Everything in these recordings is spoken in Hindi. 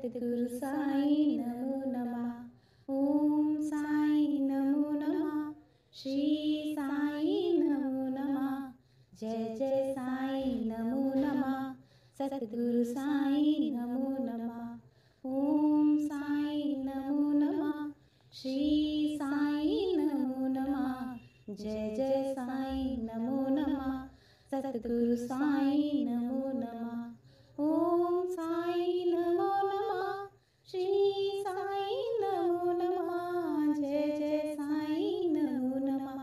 सद्गुरु साई नमो नमः। ओम साई नमो नमः। श्री साई नमो नमः। जय जय साई नमो नमः। सद्गुरु साई नमो नमः। ओम साई नमो नमः। श्री साई नमो नमः। जय जय साई नमो नमः। सद्गुरु साई नमो नमः। ओम साई नमो नमः। श्री साई नमो नमः। जय जय साई नमो नमः।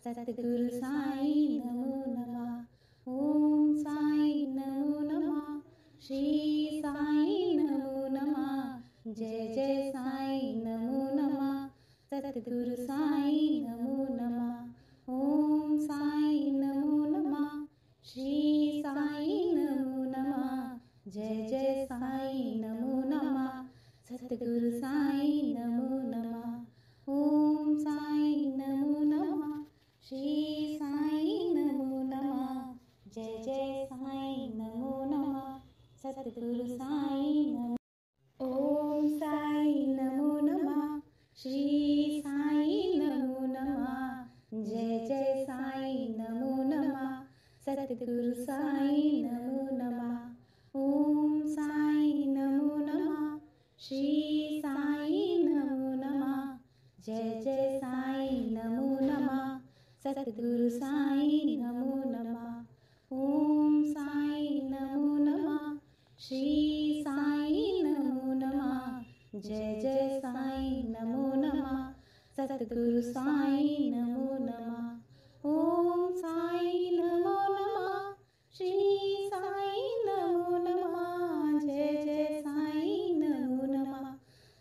सद्गुरु साई नमो नमः। ओम साई नमो नमः। श्री साई नमो नमः। जय जय साई नमो नमः। सद्गुरु साई नमो नमः। ओम साई नमो नमः। श्री साई नमो नमः। जय जय साई नमो नमः। सद्गुरु साई नमो नमः। ओम साई नमो नमः। श्री साई नमो नमः। जय जय साई नमो नमः। सद्गुरु साई नमो। ओम साई नमो नमः। श्री साई नमो नमः। जय जय साई नमो नमः। सद्गुरु साई नमो नमः। ओम साई नमो नमः। श्री साई नमो नमः। जय जय साई नमो नमः। सद्गुरु साई नमो नमः। ओम साई नमो नमः। श्री साई नमो नमः। जय जय साई नमो नमः। सद्गुरु साई नमो नमः। ओम साई नमो नमः। श्री साई नमो नमः। जय जय साई नमो नमः।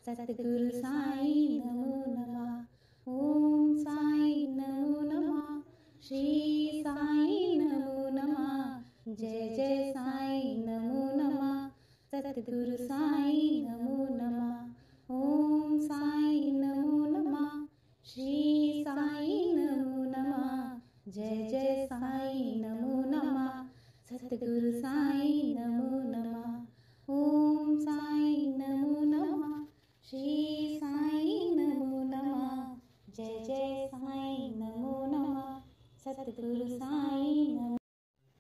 सद्गुरु साई नमो नमः। ओम साई नमो नमः। श्री साई नमो नमः। जय जय साई नमो नमः। सद्गुरु साई नमो नमः। ओम साई नमो नमः। श्री साई नमो नमः। जय जय साई नमो नमः। सद्गुरु साई नमो नमः। ओम साई नमो नमः। श्री साई नमो नमः। जय जय साई नमो नमः। सद्गुरु साई नमो।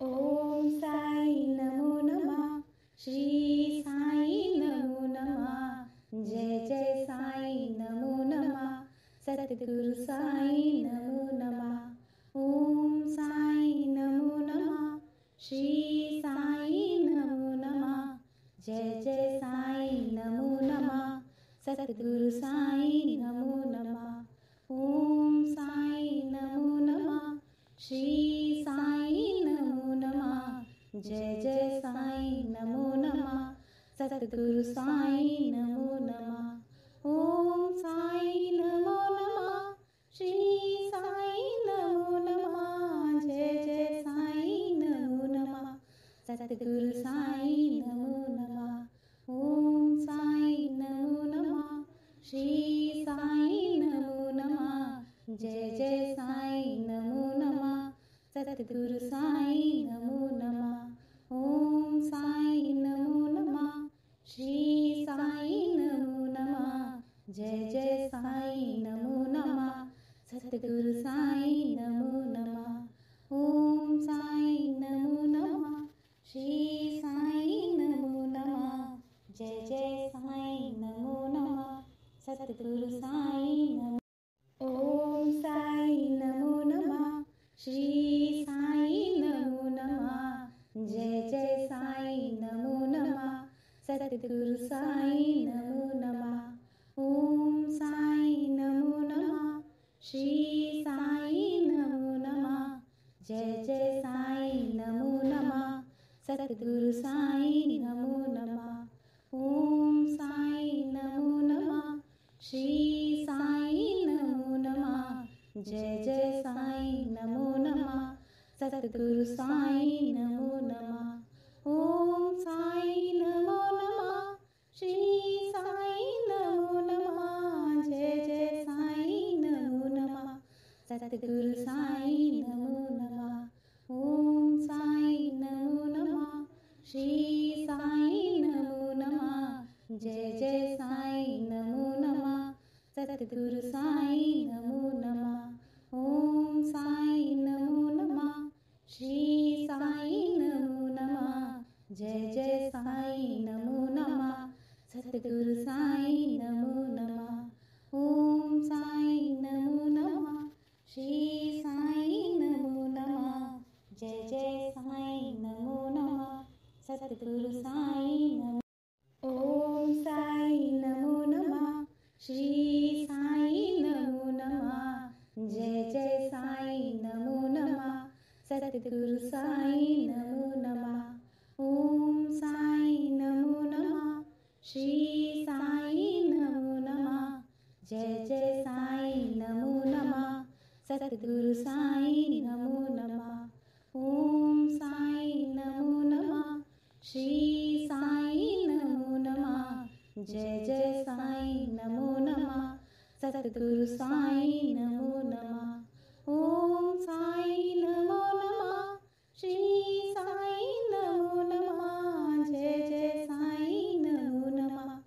ओम साई नमो नमः। श्री साई नमो नमः। जय जय साई नमो नमः। सद्गुरु साई नमो नमः। ओम साई नमो नमः। श्री साई नमो नमः। जय जय साई नमो नमः। सद्गुरु साई नमो नमः। ओम साई नमो नमः। श्री साई नमो नमः। जय जय साई नमो नमः। सद्गुरु साई नमो नमः। ओम साई नमो नमः। श्री साई नमो नमः। जय जय साई नमो नमः। सद्गुरु साई नमो नमः। ओम साई नमो नमः। श्री साई नमो नमः। जय जय साई नमो नमः। सद्गुरु साई नमो नमः। ओम साई नमो नमः। श्री साई नमो नमः। जय जय साई नमो नमः। सद्गुरु साई नमो नमः। ओम साई नमो नमः। श्री साई नमो नमः। जय जय साई नमो नमः। सद्गुरु साई नमो। ओम साई नमो नमः। श्री साई नमो नमः। जय जय साई नमो नमः। सद्गुरु साई नमो नमः। ओम साई नमो नमः। श्री साई नमो नमः। जय जय साई नमो नमः। सद्गुरु साई नमो नमः। ओम साई नमो नमः। श्री साई नमो नमः। जय जय साई नमो नमः। सद्गुरु साई नमो नमः। ओम साई नमो नमः। श्री साई नमो नमः। जय जय साई नमो नमः। सद्गुरु साई नमो नमः। ओम साई नमो नमः। श्री साई नमो नमः। जय जय साईं नमो नमः। सतगुरु साईं नमो नमः। ओम साईं नमो नमः। श्री साईं नमो नमः। जय जय साईं नमो नमः। सतगुरु साईं नमो नमः। ओम साईं नमो नमः। श्री साईं नमो नमः। जय जय साईं नमो नमः। सतगुरु साईं नमो। ओम साईं नमो नमः। श्री साईं नमो नमः। जय जय साईं नमो नमः। सतगुरु साईं नमो नमः। ओम साईं नमो नमः। श्री साईं नमो नमः। जय जय साईं नमो नमः। सतगुरु साईं नमो नमः। ओम साईं नमो नमः। श्री साईं नमो नमः। जय जय साईं नमो नमः। सतगुरु साईं नमो नमः। ओम साईं नमो नमः। श्री साईं नमो नमः। जय जय साईं नमो नमः।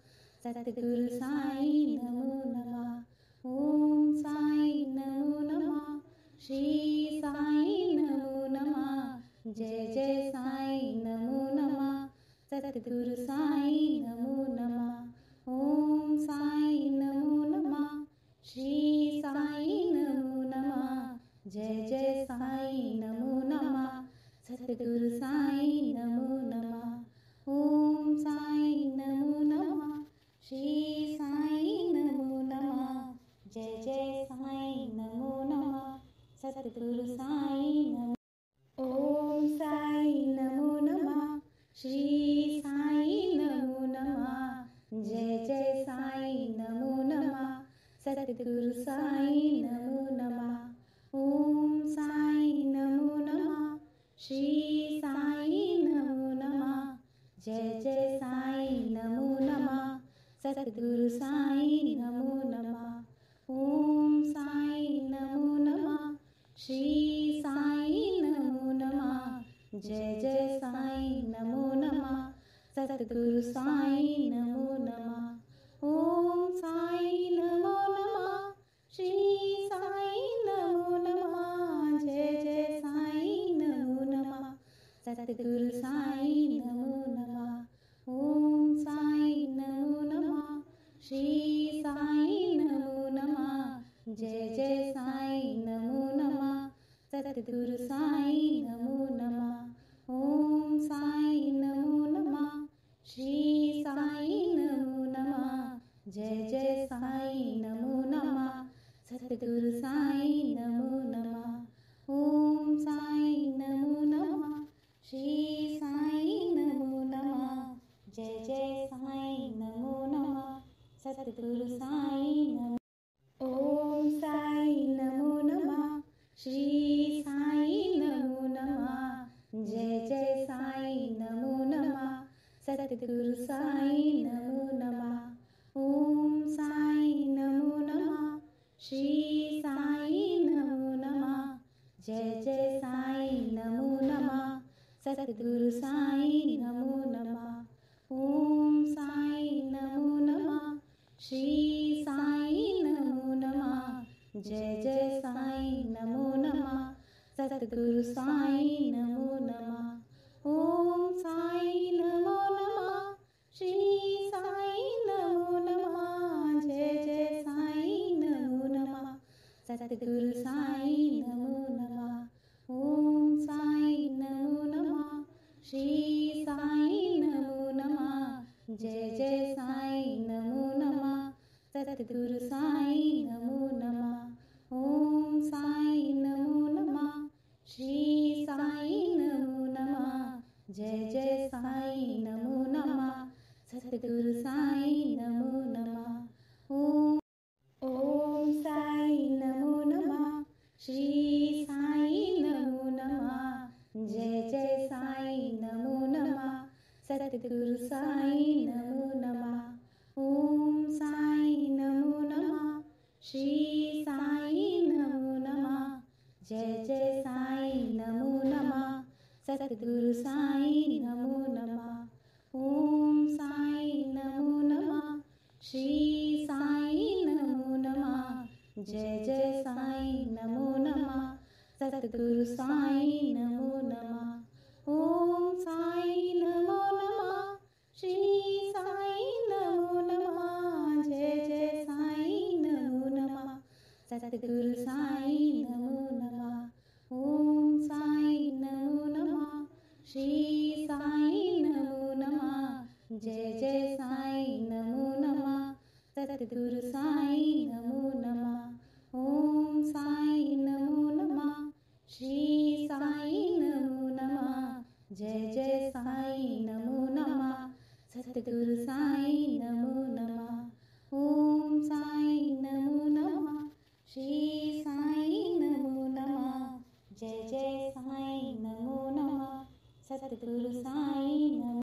सतगुरु साईं नमो नमः। ओम साईं नमो नमः। श्री साईं नमो नमः। जय जय साईं नमो नमः। सतगुरु साईं नमो नमः। ओम साईं नमो नमः। श्री साईं नमो नमः। जय जय साईं नमो नमः। सतगुरु साईं नमो नमः। ओम साईं नमो नमः। श्री साईं नमो नमः। जय जय साईं नमो नमः। सतगुरु साईं नमो। ओम साईं नमो नमः। श्री साईं नमो नमः। जय जय साईं नमो नमः। सतगुरु साईं नमो नमः। ओम साईं नमो नमः। श्री साईं नमो नमः। जय जय साईं नमो नमः। सतगुरु साईं नमो नमः। ओम साईं नमो नमः। श्री साईं नमो नमः। जय जय साईं नमो नमः। सतगुरु साईं नमो नमः। ओम साईं नमो नमः। श्री साईं नमो नमः। जय जय साईं नमो नमः। सतगुरु साईं नमो नमः। ओम साईं नमो नमः। श्री साईं नमो नमः। जय जय साईं नमो नमः। सतगुरु साईं नमो नमः। ओम साईं नमो नमः। श्री साईं नमो नमः। जय जय साईं नमो नमः। सतगुरु साईं नमो नमः। ओम साईं नमो नमः। श्री साईं नमो नमः। जय जय साईं नमो नमः। सतगुरु साईं नमो। ओम साईं नमो नमः। श्री साईं नमो नमः। जय जय साईं नमो नमः। सतगुरु साईं नमो नमः। ओम साईं नमो नमः। श्री साईं नमो नमः। जय जय साईं नमो नमः। सतगुरु साईं नमो नमः। ओम साईं नमो नमः। श्री साईं नमो नमः। जय जय साईं नमो नमः। सतगुरु साईं नमो नमः। ओम साईं नमो नमः। श्री साईं नमो नमः। जय जय साईं नमो नमः। सतगुरु साईं नमो नमः। ओम साईं नमो नमः। श्री साईं नमो नमः। जय जय साईं नमो नमः। सतगुरु साईं नमो नमः। ओम साईं नमो नमः। श्री साईं नमो नमः। जय जय साईं नमो नमः। सतगुरु साईं नमो नमः। ओम साईं नमो नमः। श्री साईं नमो नमः। जय जय साईं नमो नमः। सतगुरु साईं नमो नमः। ओम साईं नमो नमः। श्री साईं नमो नमः। जय जय साईं नमो नमः। सतगुरु साईं नमो नमः। ओम साईं नमो नमः। जय जय साईं नमो नमः सतगुरु साईं नमो नमः ओम साईं नमो नमः श्री साईं नमो नमः जय जय साईं नमो नमः सतगुरु साईं नमो नमः ओम साईं नमो नमः श्री साईं नमो नमः जय जय साईं नमो नमः सतगुरु साईं नमो नमः ओम साईं नमो नमः श्री साईं नमो नमः जय जय साईं नमो नमः सतगुरु साईं नमो नमः ओम साईं नमो नमः श्री साईं नमो नमः जय जय साईं नमो नमः सतगुरु साईं नमो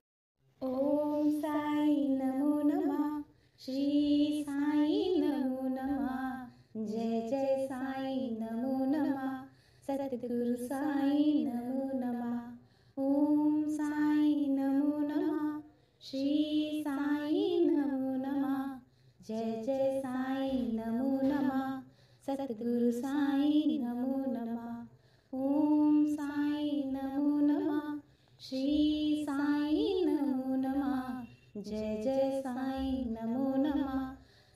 ओम साईं नमो नमः श्री साईं नमो नमः जय जय साईं नमो नमः सतगुरु साईं नमो नमः ओम साईं नमो नमः श्री साईं नमो नमः जय जय साईं नमो नमः सतगुरु साईं नमो नमः ओम साईं नमो नमः श्री साईं नमो नमः जय जय साईं नमो नमः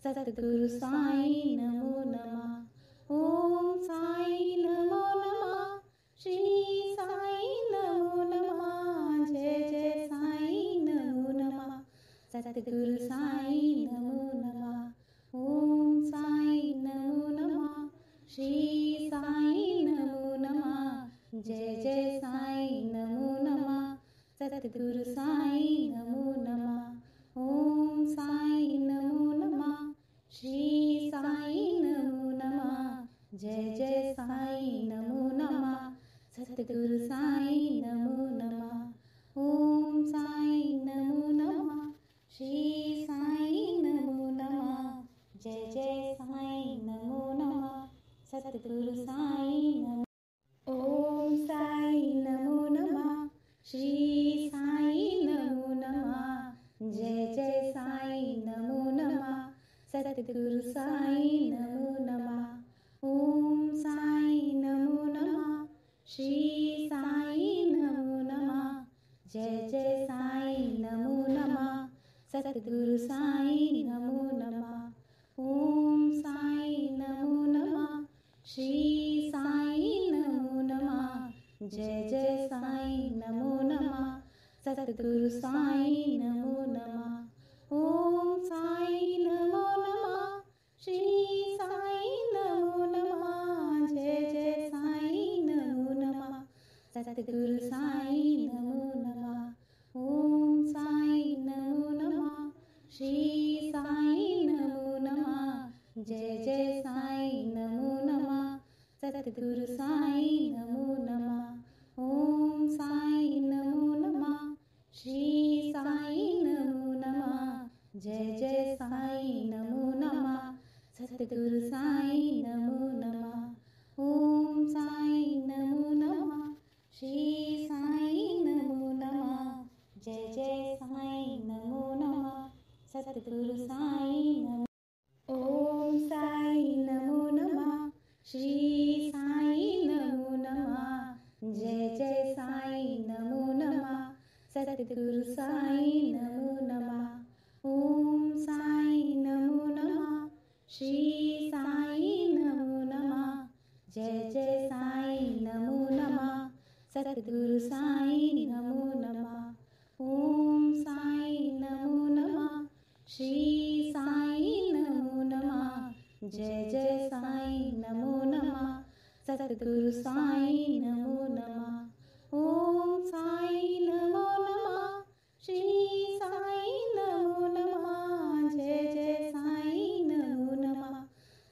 सतगुरु साईं नमो नमः ओम साईं नमो नमः श्री साईं नमो नमः जय जय साईं नमो नमः सतगुरु साईं नमो नमः ओम साईं नमो नमः श्री साईं नमो नमः जय जय साईं नमो नमः सतगुरु साईं नमो नमः ओम साईं नमो नमः श्री साईं नमो नमः जय जय साईं नमो नमः सतगुरु साईं नमो नमः ओम साईं नमो नमः श्री साईं नमो नमः जय जय साईं नमो नमः सतगुरु साईं नमो ओम साईं नमो नमः श्री साईं नमो नमः जय जय साईं नमो नमः सतगुरु साईं नमो नमः ओम साईं नमो नमः श्री साईं नमो नमः जय जय साईं नमो नमः सतगुरु साईं नमो नमः ओम साईं नमो नमः श्री साईं नमो नमः जय जय साईं नमो नमः सतगुरु साईं नमो नमः ओम साईं नमो नमः श्री साईं नमो नमः जय जय साईं नमो नमः सतगुरु साईं नमो नमः ओम साईं नमो नमः श्री साईं नमो नमः जय जय साईं नमो नमः सतगुरु साईं नमो नमः ओम साईं नमो नमः श्री साईं नमो नमः जय जय साईं नमो नमः सतगुरु साईं नमो नमः ओम साईं नमो नमः श्री साईं नमो नमः जय जय साईं नमो नमः सतगुरु साईं नमो ओम साईं नमो नमः श्री साईं नमो नमः जय जय साईं नमो नमः सतगुरु साईं नमो नमः ओम साईं नमो नमः श्री साईं नमो नमः जय जय साईं नमो नमः सतगुरु साईं नमो नमः ओम साईं नमो नमः श्री साईं नमो नमः जय जय साईं नमो नमः सतगुरु साईं नमो नमः ओम साईं नमो नमः श्री साईं नमो नमः जय जय साईं नमो नमः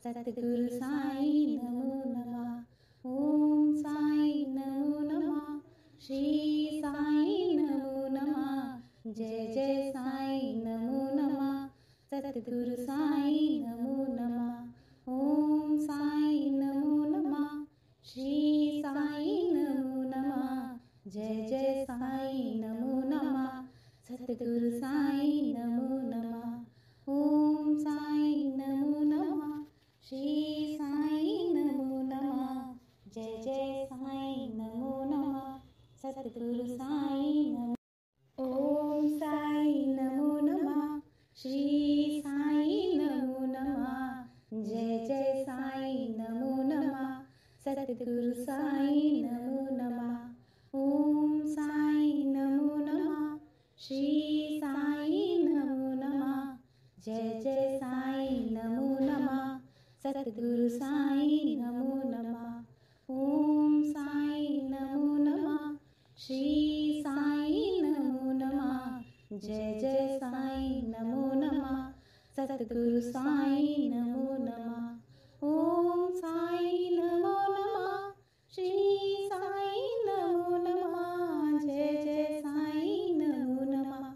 सतगुरु साईं नमो नमः ओम साईं नमो नमः श्री साईं नमो नमः जय जय साईं नमो नमः सतगुरु साईं नमो नमः ओम साईं नमो नमः श्री साईं सतगुरु साईं नमो नमः। ओम साईं नमो नमः। श्री साईं नमो नमः। जय जय साईं नमो नमः। सतगुरु साईं नमो नमः। ओम साईं नमो नमः। श्री साईं नमो नमः। जय जय साईं नमो नमः। सतगुरु साईं नमो नमः। ओम साईं नमो नमः। श्री साईं नमो नमः। जय जय साईं नमो नमः।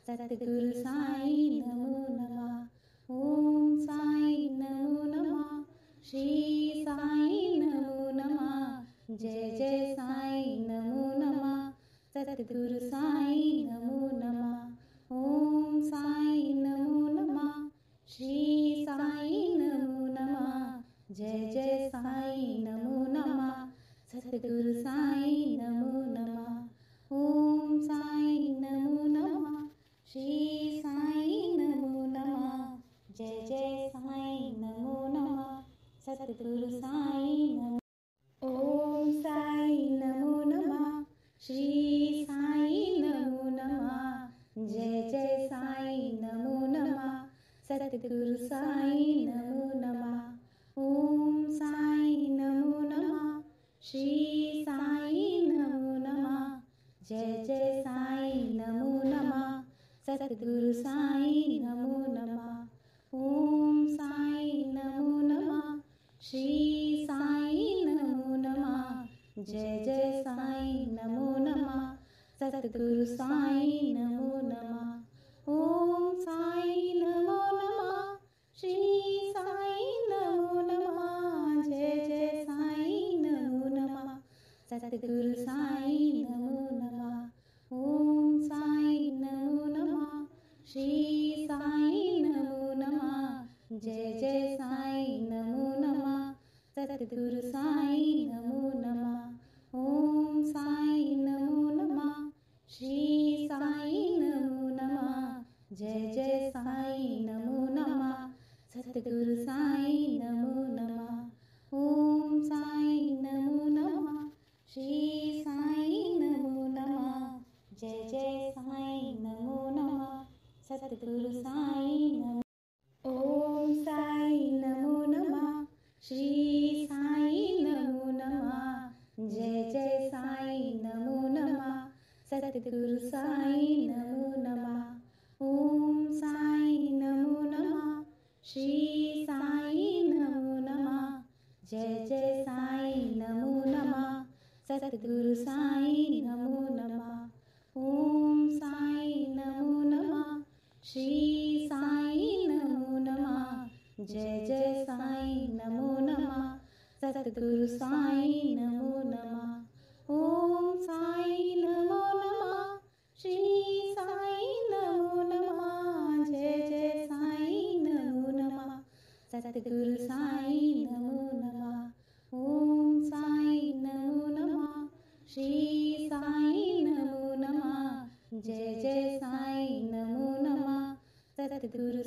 सतगुरु साईं नमो नमः। ओम साईं नमो नमः। श्री साईं नमो नमः। जय जय साईं नमो नमः। सतगुरु साईं नमो नमः। ओम साईं नमो नमः। श्री साईं नमो नमः। जय जय साईं नमो नमः। सतगुरु साईं नमो नमः। ओम साईं नमो नमः। श्री साईं नमो नमः। जय जय साईं नमो नमः। सतगुरु साईं नमो। ओम साईं नमो नमः। श्री साईं नमो नमः। जय जय साईं नमो नमः। सतगुरु साईं नमो नमः। ओम साईं नमो नमः। श्री साईं नमो नमः। जय जय साईं नमो नमः। सतगुरु साईं नमो नमः। ओम साईं नमो नमः। श्री साईं नमो नमः। जय जय साईं नमो नमः। सतगुरु साईं नमो नमः। ओम साईं नमो नमः। श्री साईं नमो नमः। जय जय साईं नमो नमः। सतगुरु साईं नमो नमः। ओम साईं नमो नमः। श्री साईं नमो नमः। जय जय साईं नमो नमः। सतगुरु साईं नमो नमः। ओम साईं नमो नमः। श्री साईं नमो नमः। जय जय साईं नमो नमः। सतगुरु साईं नमो नमः। ओम साईं नमो नमः। श्री साईं नमो नमः। जय जय साईं नमो नमः। सतगुरु साईं नमो। ओम साईं नमो नमः। श्री साईं नमो नमः। जय जय साईं नमो नमः। सतगुरु साईं नमो नमः। ओम साईं नमो नमः। श्री साईं नमो नमः। जय जय साईं नमो नमः। सतगुरु साईं नमो नमः। ओम साईं नमो नमः। श्री साईं नमो नमः। जय जय साईं नमो नमः। सतगुरु साईं नमो नमः। ओम साईं नमो नमः। श्री साईं नमो नमः। जय जय साईं नमो नमः। सतगुरु साईं नमो नमः। ओम साईं नमो नमः। श्री साईं नमो नमः। जय जय साईं नमो नमः। सतगुरु